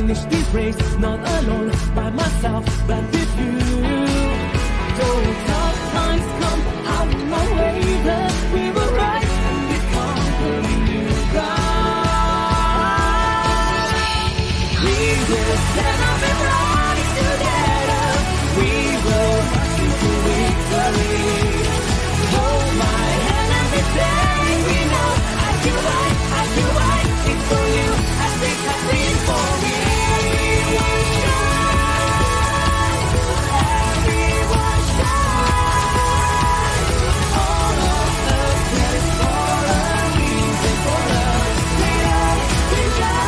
finish this race, not alone by myself, but with you. Though tough times come, I will not waver. We will rise and become the new God. We will stand up and rise together. We will march into victory. Hold my hand and we say we know I feel right, I feel right. It's for you as it has been for me. Everyone shine, everyone shine. All of us is for a reason, for a greater vision.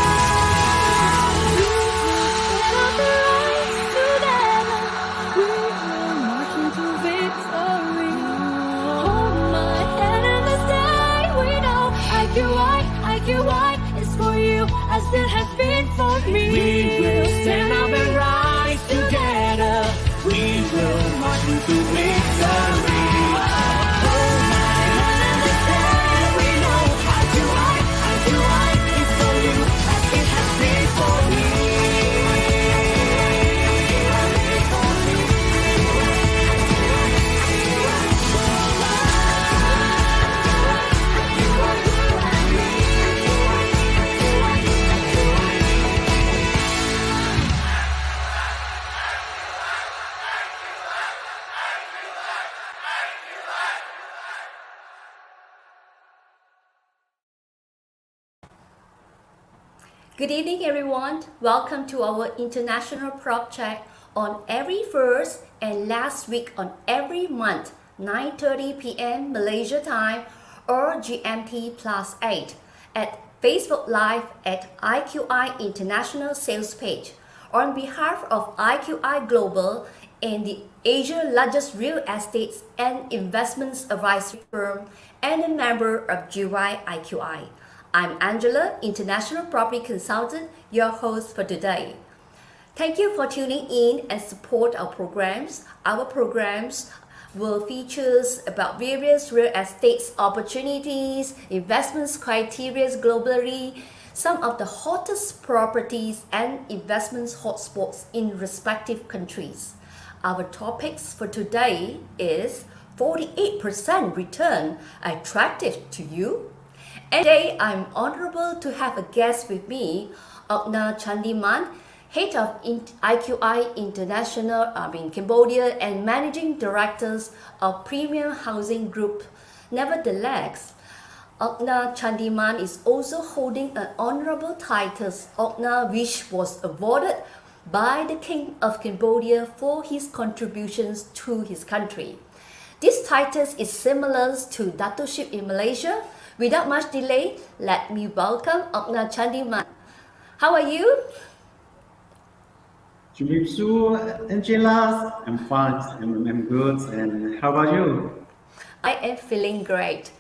We will stand up and rise together. We will march into victory. Hold my hand and we say we know I feel right, it's for you as it has been for me. We will stand up and rise together. We will march into victory. Hold my hand and we say we know I feel right, it's for you as it has been for me. Good evening, everyone. Welcome to our international project on every first and last week on every month, 9:30 p.m. Malaysia time or GMT +8 at Facebook Live at IQI International Sales Page. On behalf of IQI Global and the Asia's largest real estate and investments advisory firm and a member of GY IQI. I'm Angela, International Property Consultant, your host for today. Thank you for tuning in and support our programs. Our programs will feature about various real estate opportunities, investments criteria globally, some of the hottest properties and investments hotspots in respective countries. Our topics for today is 48% return attractive to you? And today, I'm honorable to have a guest with me, Okna Chandiman, Head of IQI International in Cambodia and Managing Directors of Premium Housing Group. Nevertheless, Okna Chandiman is also holding an honorable title, Okna, which was awarded by the King of Cambodia for his contributions to his country. This title is similar to Datuk in Malaysia. Without much delay, let me welcome Okna Chandiman. How are you? Julipsu, Angela, I'm fine, I'm good, and how about you? I am feeling great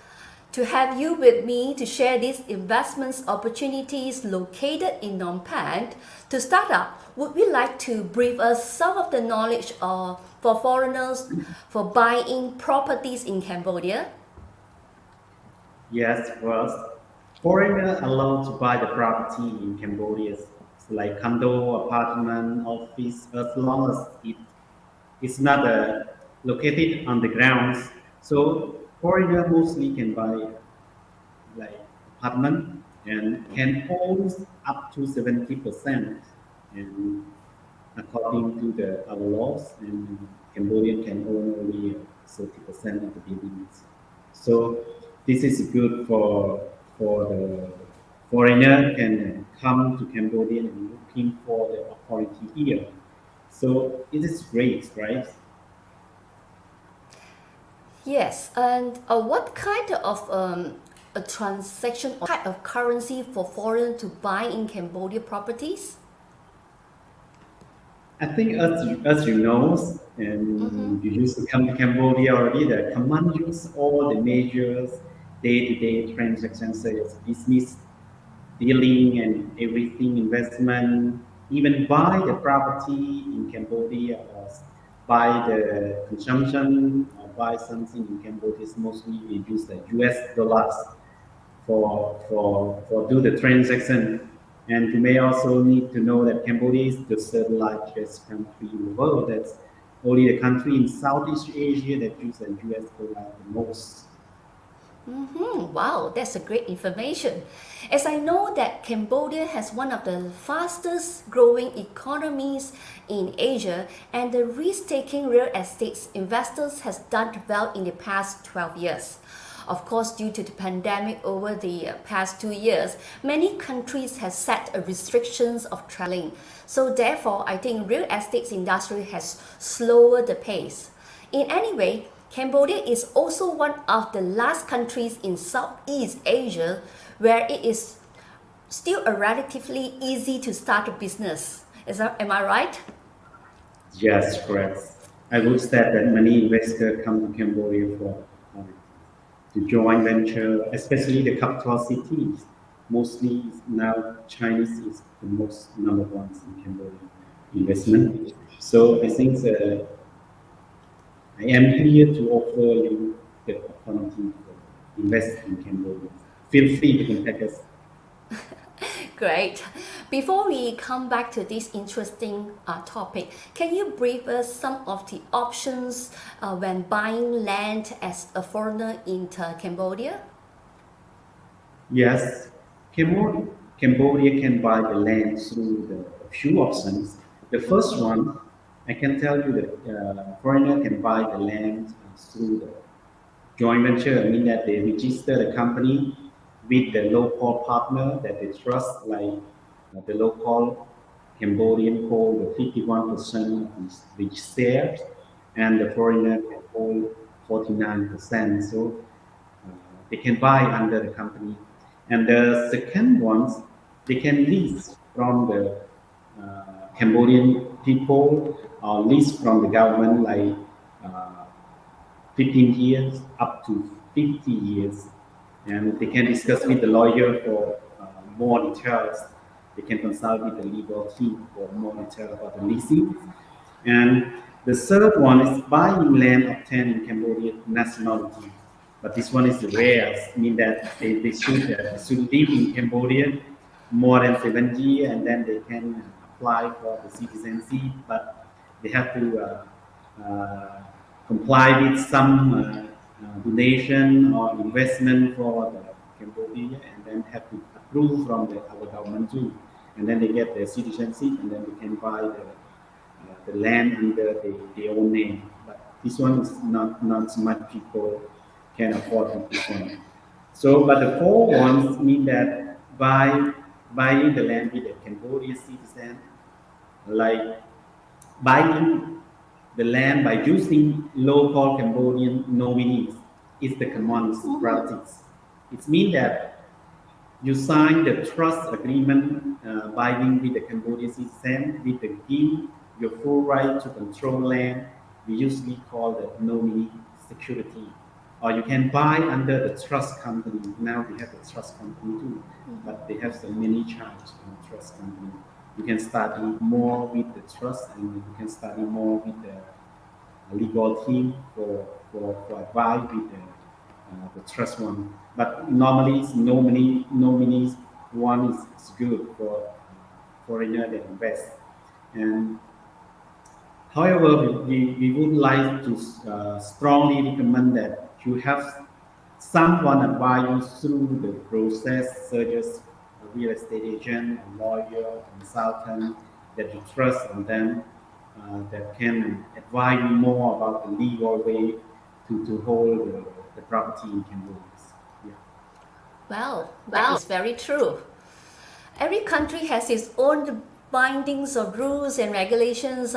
to have you with me to share these investment opportunities located in Phnom Penh. To start up, would we like to brief us some of the knowledge for foreigners for buying properties in Cambodia? Yes, first, foreigners allowed to buy the property in Cambodia, like condo, apartment, office, as long as it's not located on the grounds. So foreigners mostly can buy like apartment and can own up to 70%. And according to our laws, and Cambodian can own only 30% of the buildings. So this is good for the foreigner can come to Cambodia and looking for the authority here. So it is great, right? Yes, and what kind of a transaction or type of currency for foreign to buy in Cambodia properties? I think as you know, and you used to come to Cambodia already, the command use all the major day-to-day transactions, such as business dealing and everything, investment, even buy the property in Cambodia or buy the consumption or buy something in Cambodia. Mostly we use the US dollars for do the transaction. And you may also need to know that Cambodia is the third largest country in the world. That's only the country in Southeast Asia that uses the US dollar the most. Wow, that's a great information. As I know that Cambodia has one of the fastest growing economies in Asia, and the risk-taking real estate investors has done well in the past 12 years. Of course, due to the pandemic over the past 2 years, many countries have set restrictions of traveling. So therefore, I think real estate industry has slower the pace. In any way, Cambodia is also one of the last countries in Southeast Asia where it is still a relatively easy to start a business. Am I right? Yes, correct. I would say that many investors come to Cambodia for uh, to join venture, especially the capital cities. Mostly now Chinese is the most number one in Cambodia investment. So I think I am here to offer you the opportunity to invest in Cambodia. Feel free to contact us. Great. Before we come back to this interesting topic, can you brief us some of the options when buying land as a foreigner in Cambodia? Yes, Cambodia can buy the land through the few options. The first one, I can tell you that foreigner can buy the land through the joint venture. I mean that they register the company with the local partner that they trust, like the local Cambodian hold the 51% of the shares, and the foreigner can hold 49%. So uh, they can buy under the company. And the second ones, they can lease from the Cambodian people or lease from the government, like uh, 15 years up to 50 years. And they can discuss with the lawyer for more details. They can consult with the legal team for more detail about the leasing. And the third one is buying land obtained in Cambodia nationality. But this one is rare, mean that they should live in Cambodia more than 7 years and then they can apply for the citizenship, but they have to uh, comply with some donation or investment for the Cambodia and then have to approve from our government too. And then they get their citizenship and then they can buy the land under their own name. But this one is not so much people can afford this one. So, but the four ones mean that buying the land with a Cambodian citizen, like buying the land by using local Cambodian nominees, is the common practice. It means that you sign the trust agreement binding with the Cambodian citizen with the give your full right to control land. We usually call the nominee security. Or you can buy under the trust company. Now we have a trust company too, but they have so many charges on trust company. You can study more with the trust and you can study more with the legal team for advice with the trust one. But normally, it's nominees one is good for foreigner that invest. And however, we would like to strongly recommend that you have someone advise you through the process, such as a real estate agent, a lawyer, a consultant that you trust, and then that can advise you more about the legal way to hold the property in Cambodia. Yeah. Well, that is very true. Every country has its own bindings of rules and regulations.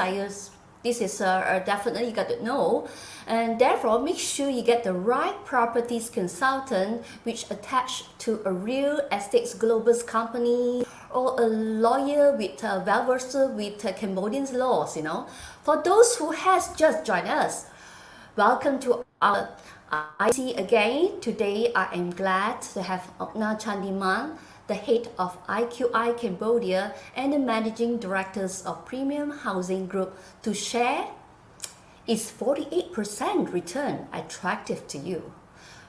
This is definitely you got to know, and therefore make sure you get the right properties consultant, which attached to a real estate global company or a lawyer with well versed with Cambodian laws. For those who has just joined us, welcome to our IC again. Today I am glad to have Okna Chandiman, the head of IQI Cambodia and the managing directors of Premium Housing Group, to share. Is 48% return attractive to you?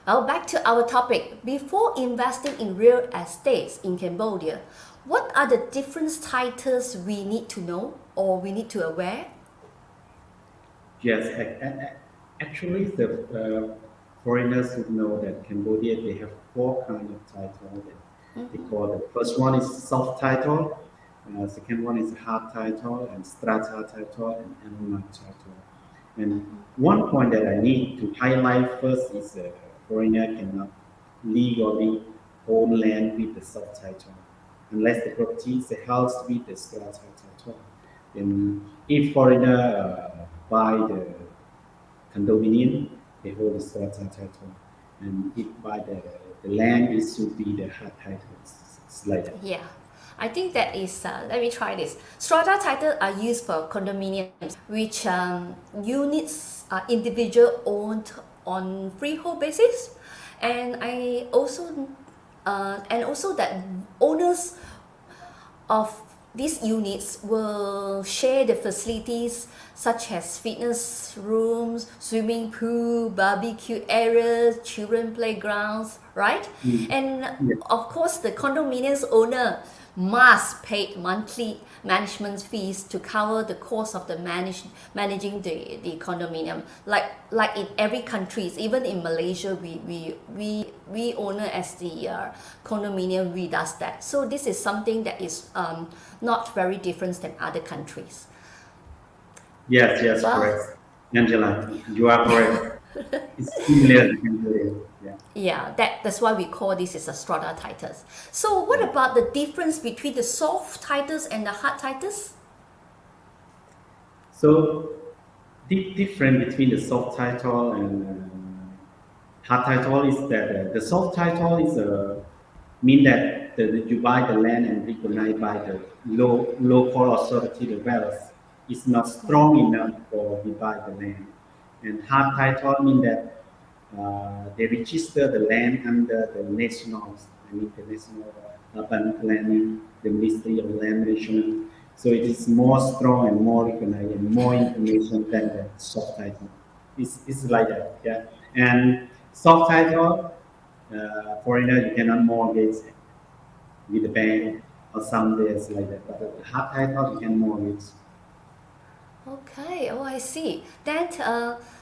Well, back to our topic. Before investing in real estates in Cambodia, what are the different titles we need to know or we need to aware? Yes, actually, the foreigners should know that Cambodia they have four kind of title that they call. The first one is soft title, second one is hard title, and strata title, and eminent title. And one point that I need to highlight first is foreigner cannot legally own land with the soft title unless the property is a house with the strata title. Then if foreigner buy the condominium, they hold the strata title. And if by the land, it should be the hard title. It's like that. Yeah, I think that is, let me try this. Strata titles are used for condominiums, which units are individual owned on freehold basis. And also that owners of these units will share the facilities such as fitness rooms, swimming pool, barbecue areas, children playgrounds, right? And Yeah. of course, the condominium's owner must pay monthly management fees to cover the cost of managing the condominium. Like in every countries, even in Malaysia, we owner as the condominium, we does that. So this is something that is not very different than other countries. Yes, yes, Well, correct. Angela, you are correct. It's similar to Cambodia. Yeah. yeah, that's why we call this is a strata titles. So what Yeah. about the difference between the soft titles and the hard titles? So the difference between the soft title and hard title is that the soft title is mean that you buy the land and recognized by the local authority, the wells, is not strong enough for we buy the land. And hard title mean that they register the land under the national, I mean the national urban planning, the Ministry of Land Management. So it is more strong and more recognized and more information than the soft title. It's like that, yeah. And soft title, foreigner you cannot mortgage with the bank or some days like that. But the hard title you can mortgage. Okay, oh, I see. Then,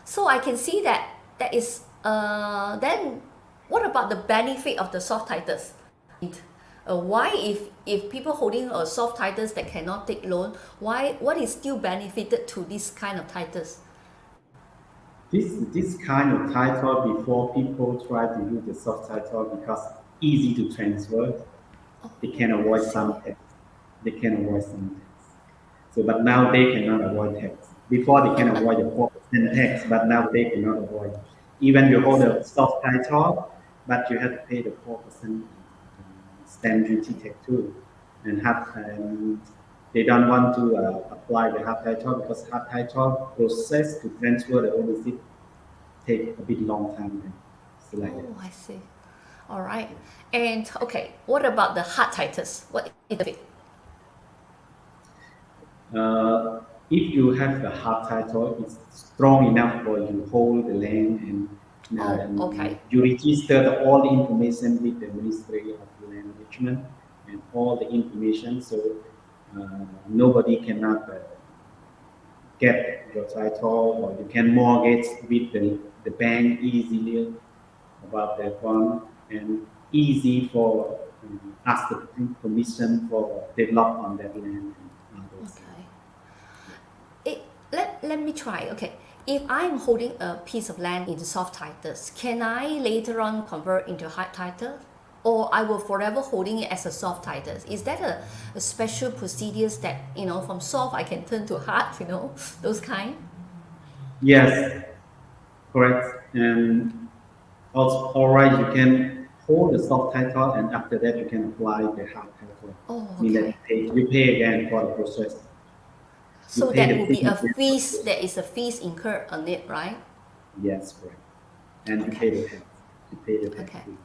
so I can see that that is, then what about the benefit of the soft titles? Why, if people holding a soft titles that cannot take loan, what is still benefited to this kind of titles? This kind of title before people try to use the soft title because easy to transfer, they can I avoid see. some tax. They can avoid some tax. So, but now they cannot avoid tax. Before they can avoid the 4% tax, but now they cannot avoid. Even you Oh, I hold see. a soft title, but you have to pay the 4% stamp duty tax too. And they don't want to apply the hard title because hard title process to transfer the ownership take a bit long time. It's like that. Oh, I see. All right. And okay, what about the hard titles? What is it? If you have the hard title, it's strong enough for you hold the land Oh, and okay. you register all the information with the Ministry of Land Management and all the information, so nobody cannot get your title or you can mortgage with the bank easily about that one and easy for ask the permission for develop on that land and others. Okay. Let me try. Okay. If I'm holding a piece of land in soft titles, can I later on convert into hard title? Or I will forever holding it as a soft title? Is that a special procedures that, from soft I can turn to hard, those kind? Yes, correct. And also, all right, you can hold the soft title, and after that, you can apply the hard title. Oh, Mean that okay. you pay again for the process. You So pay that the will be fee a again for the fees, process. there is a fees incurred on it, right? Yes, correct. And you Okay. pay the tax. You pay the tax Okay. too.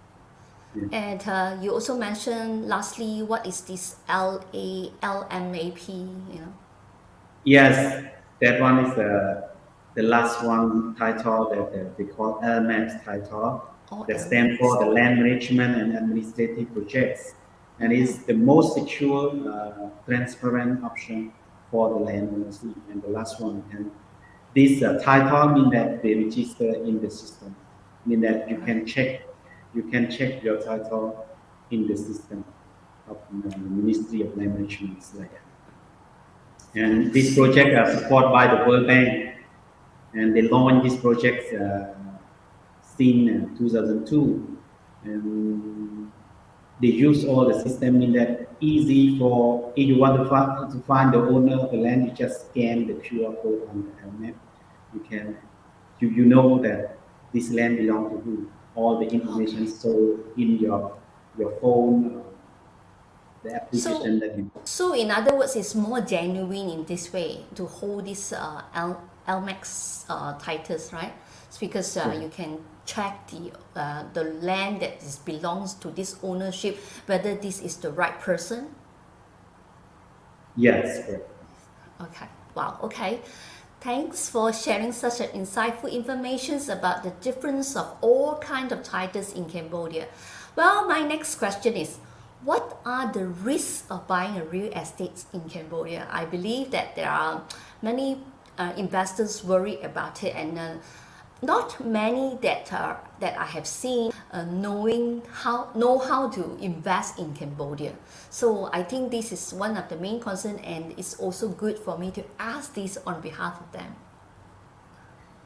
Yeah. And you also mentioned lastly, what is this LMAP, Yes, that one is the last one title that they call LMAX title. Or that stand for the land management and administrative projects, and is the most secure, transparent option for the landowners. And the last one, and this title mean that they register in the system, mean that you can check your title in the system of the Ministry of Land Management. Like that. And this project are supported by the World Bank, and they launched this project since 2002, and they use all the system in that easy for if you want to find the owner of the land, you just scan the QR code on the map. You can you know that this land belongs to who. All the information Okay. so in your phone, the So, application that you. so in other words, it's more genuine in this way to hold this LMAX titles, right? It's because you can check the land that is belongs to this ownership, whether this is the right person. Yes, correct. Okay. Wow. Okay. Thanks for sharing such an insightful information about the difference of all kinds of titles in Cambodia. Well, my next question is, what are the risks of buying a real estate in Cambodia? I believe that there are many investors worry about it, and not many that I have seen know how to invest in Cambodia. So I think this is one of the main concern, and it's also good for me to ask this on behalf of them.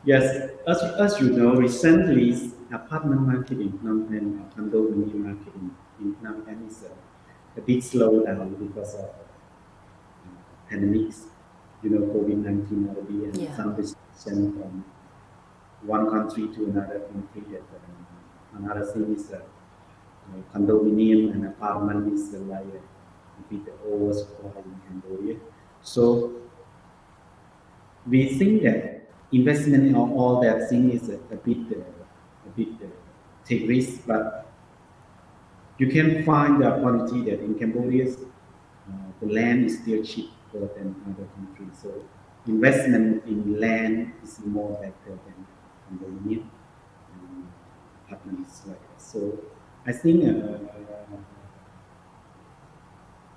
Yes, as you know, recently apartment market in Phnom Penh, condominium market in Phnom Penh is a bit slow down because of pandemics, COVID-19 already, and Yeah. some restriction from one country to another country. That, another thing is condominium and apartment is like a bit oversupply in Cambodia. So we think that investment in all that thing is a bit take risk, but you can find the opportunity that in Cambodia, the land is still cheaper than other countries. So investment in land is more better than condominium and apartments like that. So I think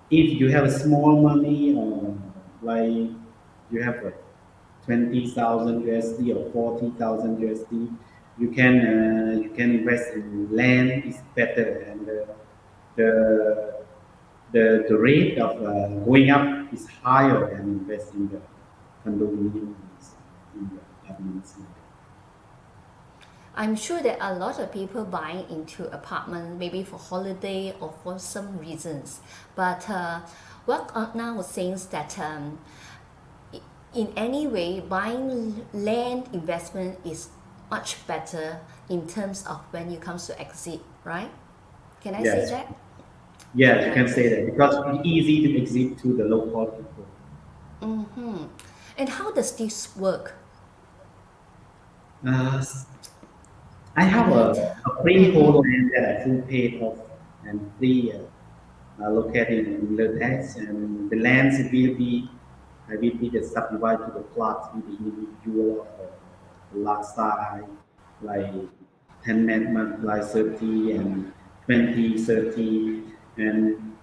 if you have a small money, like you have a 20,000 USD or 40,000 USD, you can invest in land is better, and the the rate of going up is higher than invest in the condominiums in the apartments. I'm sure there are a lot of people buying into apartment maybe for holiday or for some reasons. But what Now was saying is that in any way, buying land investment is much better in terms of when it comes to exit, right? Can I say Yes, that? yes, you Yeah. can say that because it's easy to exit to the local people. Mm-hmm. And how does this work? Uh, I I have mean, a freehold land that I full paid off and free located in Lerk Dek, and the lands will be the subdivided to the plots with the individual of the lot size, like 10 met multiply 30 and 20, 30, and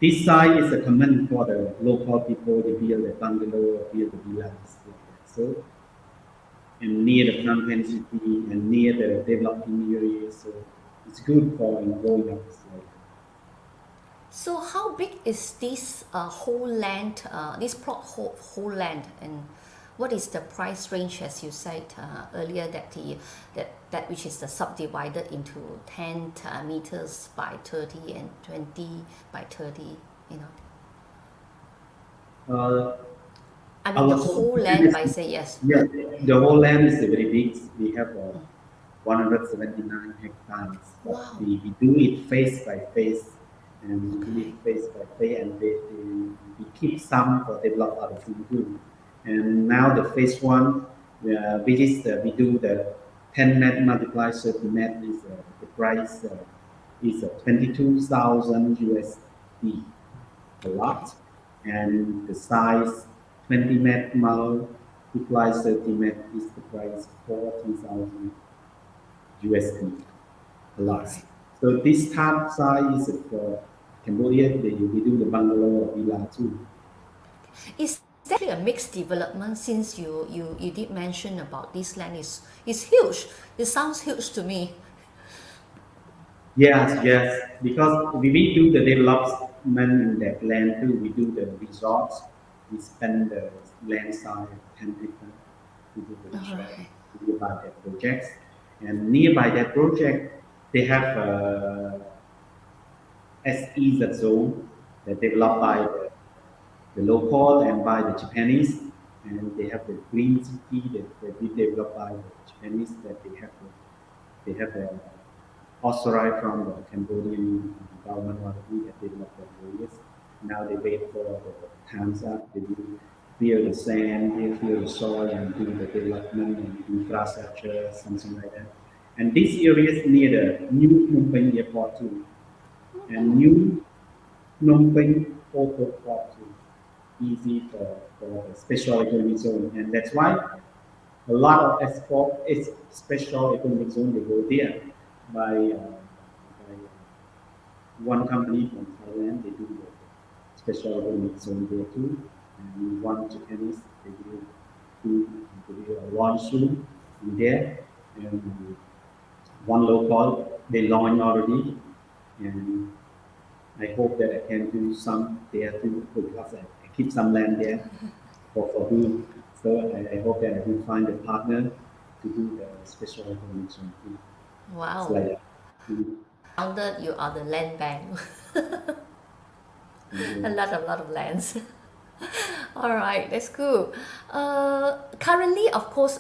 this size is a common for the local people. They build a bungalow or build the villas like that. So and near the Phnom Penh city and near the developing areas. So it's good for growing up. so how big is this whole land, this whole land, and what is the price range, as you said earlier, that which is the subdivided into 10 meters by 30 and 20 by 30, you know? Uh, I mean the our whole whole land land is, by say yes. yeah, the whole land is very big. We have 179 hectares, but Wow. we do it face by face, and we do Okay. it face by face, and we keep some for develop other things too. And now the phase one, we do the 10 net multiplied 30 net is the price is 22,000 USD a lot, and the size 20 met multiplied 30 met is the price 40,000 USD. a All lot. right. So this type size is for Cambodia. We do the bungalow or villa too. Is that actually a mixed development since you did mention about this land is huge. It sounds huge to me. Yes, yes, because we do the development in that land too. We do the resorts. We spend the land side 10 different to do the All resort right. nearby that projects. And nearby that project, they have SEZ zone that developed by the local and by the Japanese. And they have the green city that we developed by the Japanese that they have the authorized from the Cambodian government already that developed the areas. Now they wait for the times up. They will clear the sand, they clear the soil and do the development and infrastructure, something like that. And these areas near the new Phnom Penh airport too. And new Phnom Penh Auto Port too. Easy for the special economic zone. And that's why a lot of export is special economic zone they go there by one company from Thailand. They do the special economic zone there too, and one Japanese they do a launch soon in there, and one local they launch already, and I hope that I can do some there too because I keep some land there for doing. So I hope that I will find a partner to do the special economic zone too. It's Wow. like that. Mm, Founded, you are the land bank. yeah. A lot of lands. All right, that's cool. Currently, of course,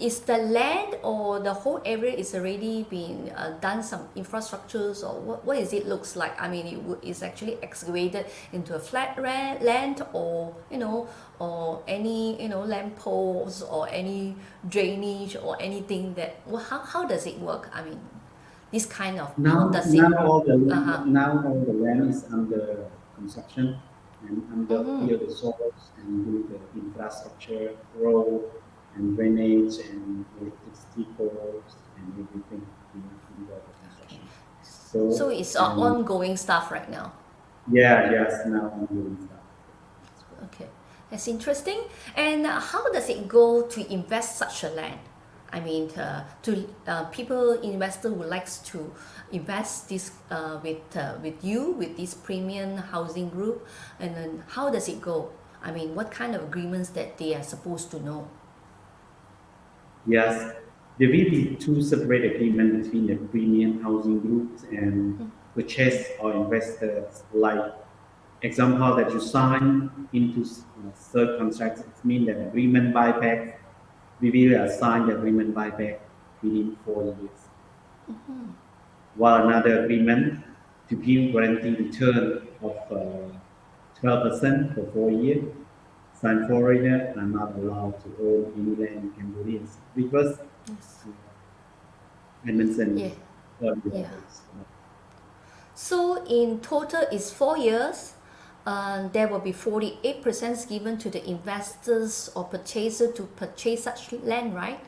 is the land or the whole area is already been done some infrastructures or what is it looks like? I mean, it's actually excavated into a flat land or or any lamp poles or any drainage or anything that how does it work? I mean, this kind of how Now, does it? now all the Uh huh. now all the land is under construction and under Mm-hmm. clear the soils and do the infrastructure, road and drainage and electricity poles and everything in the Okay. construction. So So it's and ongoing stuff right now. yeah, yes, now I'm doing stuff. That's correct. Okay, that's interesting. And how does it go to invest such a land? I mean, to people investor would likes to invest this with you with this premium housing group, and then how does it go? I mean, what kind of agreements that they are supposed to know? Yes, there will be two separate agreements between the premium housing groups and purchase or investors. Like example that you sign into third contract, it means that agreement buyback. We will assign the agreement buyback within 4 years. While another agreement to give guaranteed return of 12% for 4 years. Some foreigners are not allowed to own any land in Cambodia because Yes. I mentioned Yeah. earlier. Yeah. So in total is 4 years. There will be 48% given to the investors or purchaser to purchase such land, right?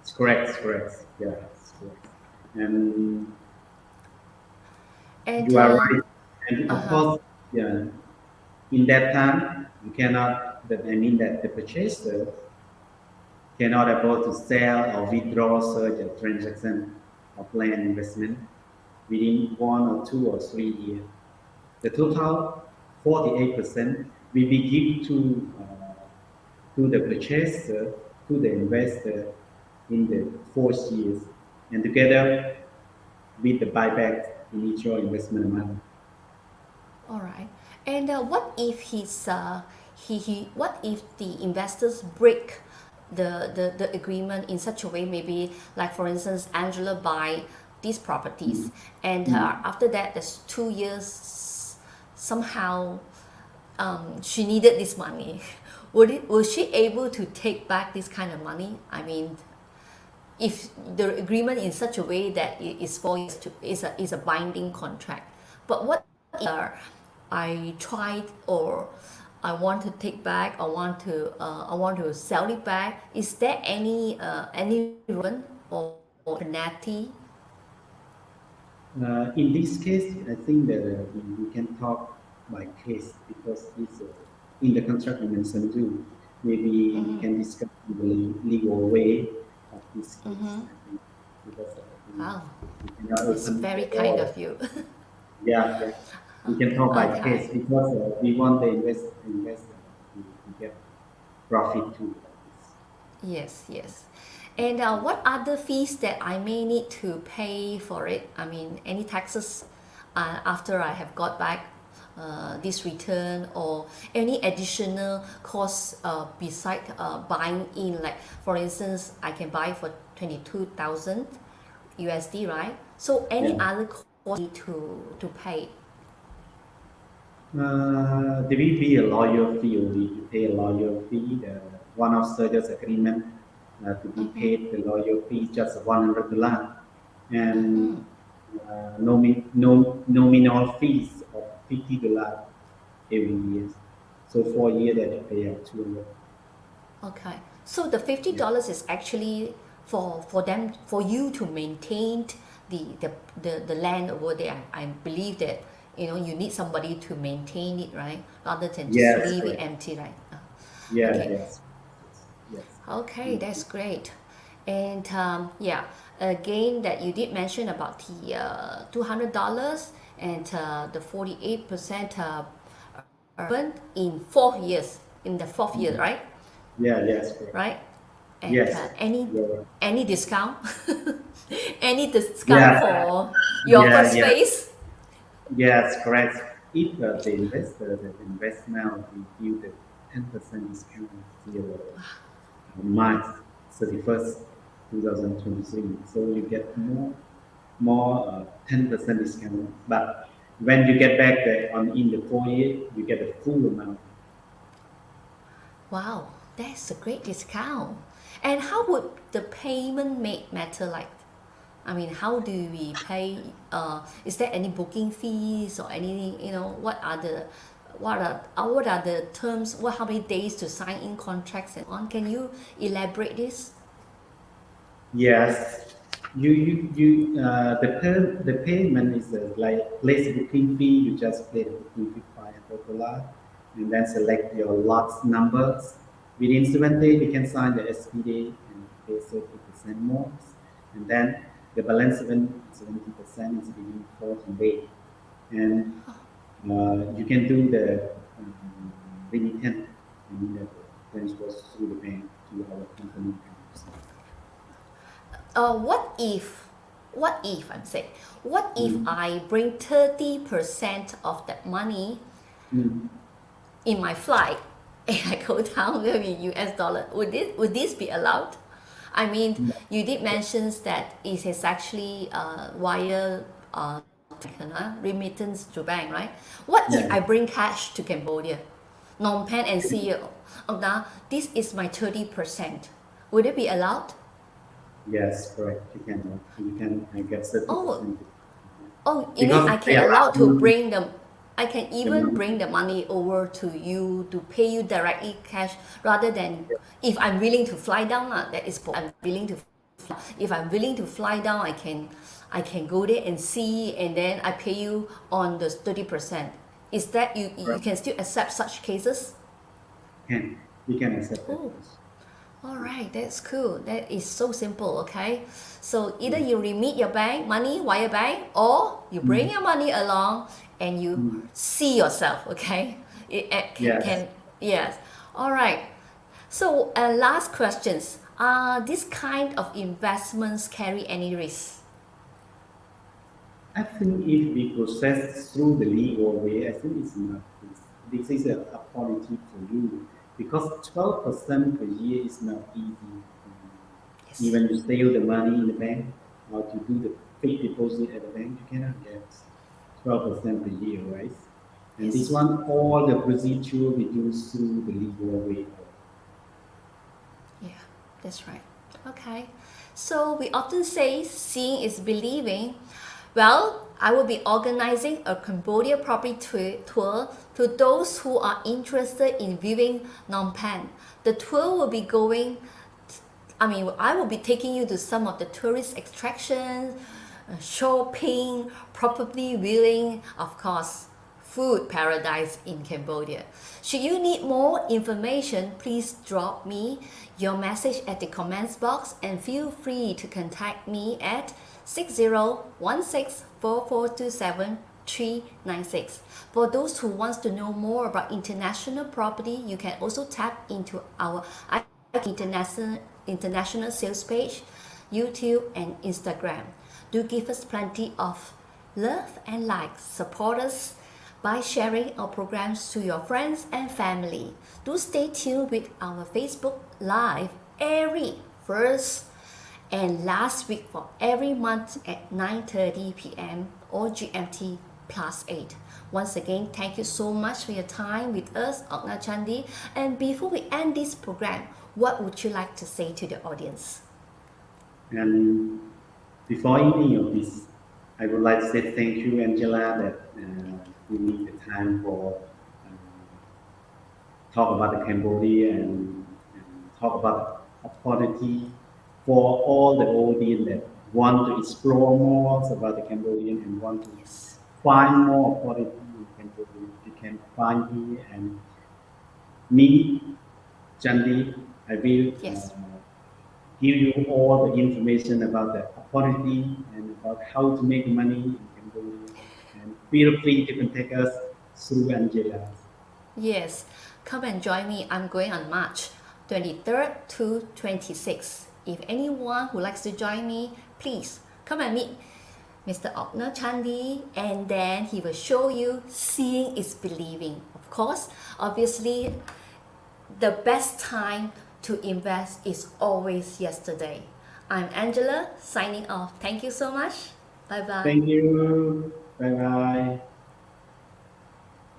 It's correct, it's correct. Yeah, it's correct. And And you are right. And of uh-huh. course, yeah, in that time, you cannot, that I mean that the purchaser cannot afford to sell or withdraw such a transaction of land investment within 1 or 2 or 3 years. The total 48% will be given to the purchaser, to the investor in the 4 years, and together with the buyback initial investment amount. All right. And what if he what if the investors break the agreement in such a way, maybe like for instance Angela buy these properties and Mm. after that there's 2 years somehow she needed this money. Was she able to take back this kind of money? I mean, if the agreement in such a way that it is 4 years to is a binding contract. But what if I tried or I want to take back, I want to sell it back? Is there any relevant or penalty? In this case, I think that we can talk by case because it's in the contract you mentioned too. Maybe we can discuss the legal way of this case. I think because Wow, we cannot it's open the very kind door. of you. Yeah, yeah. We can talk by case Okay. because we want the investor to get profit too. Yes, yes. And what other fees that I may need to pay for it? I mean, any taxes after I have got back this return, or any additional costs beside buying in? Like, for instance, I can buy for 22,000 USD, right? So any Yeah. other cost I need to pay? There will be a lawyer fee only. You pay a lawyer fee. The one of service agreement to be paid the lawyer fee just $100, and nominal fees of $50 every year. So for a year that you pay up 200. Okay. So the fifty Yeah. dollars is actually for them, for you to maintain the the, the land over there. I believe that you need somebody to maintain it, right? Rather than just Yes, leave it correct. empty, right? Yeah, Okay. yes, yes. Okay, Mm. that's great. And yeah, again, that you did mention about the $200 and the 48% urban in 4 years, in the fourth year, Mhm. right? Yeah, yes, correct. Right? And Yes, any you're right. discount? Any discount Yeah, for your yeah, first yeah. phase? Yes, correct. If the investor that invest now will give the 10% discount till March 31st, 2023. So you get more 10% discount. But when you get back in the 4 year, you get the full amount. Wow, that's a great discount. And how would the payment make matter like? I mean, how do we pay? Is there any booking fees or any, what are the terms? How many days to sign in contracts and on? Can you elaborate this? Yes, the payment is like place booking fee. You just pay the booking fee $500, and then select your lots numbers. Within 7 days, you can sign the SPA and pay 30% more, and then the balance 70% is within 14 days, and you can do the remittance and the transfer through the bank to our company accounts. What if I'm saying, what if Mm. I bring 30% of that money Mm. in my flight and I go down maybe US dollar? Would this be allowed? I mean, No. you did mention that it is actually via remittance to bank, right? What if Yeah. I bring cash to Cambodia, Phnom Penh, and see, oh, now this is my 30%? Would it be allowed? Yes, correct. You can get Oh, 30%. oh, you mean Because I they can allow allow to you bring them? I can the even money. bring the money over to you to pay you directly cash, rather than, if I'm willing to fly down. That is, I'm willing to. If I'm willing to fly down, I can go there and see, and then I pay you on the 30%. Is that you Correct. can still accept such cases? Can you can accept that? Oh, Yes. all right, that's cool. That is so simple, okay? So either Yeah. you remit your bank money via bank, or you bring Mm. your money along and you Mm. see yourself, okay? It Yes. can, yes. All right. So, last questions. This kind of investments carry any risk? I think if we process through the legal way, I think it's not. This is a policy for you because 12% per year is not easy. Yes. Even you steal the money in the bank or to do the fixed deposit at the bank, you cannot get 12% per year, right? And this Yes. one, all the procedure we do through the legal way. Yeah, that's right. Okay. So we often say seeing is believing. Well, I will be organizing a Cambodia property tour to those who are interested in viewing Phnom Penh. The tour will be going, I mean, I will be taking you to some of the tourist attractions, shopping, property viewing, of course, food paradise in Cambodia. Should you need more information, please drop me your message at the comments box and feel free to contact me at 60164427 For those who wants to know more about international property, you can also tap into our international sales page, YouTube and Instagram. Do give us plenty of love and like. Support us by sharing our programs to your friends and family. Do stay tuned with our Facebook Live every first and last week for every month at 9:30 p.m. or GMT +8. Once again, thank you so much for your time with us, Okna Chandi. And before we end this program, what would you like to say to the audience? And before ending of this, I would like to say thank you, Angela, that you need the time for talk about the Cambodia and talk about opportunity for all the audience that want to explore more about the Cambodian and want to Yes. find more opportunity in Cambodia. You can find here and me, Chandi. I will Yes. give you all the information about the opportunity and about how to make money in Cambodia. And feel free to contact us through Angela. Yes, come and join me. I'm going on March 23rd to 26th. If anyone who likes to join me, please come and meet Mr. Okna Chandi, and then he will show you seeing is believing. Of course, obviously, the best time to invest is always yesterday. I'm Angela signing off. Thank you so much. Bye bye. Thank you. Bye bye.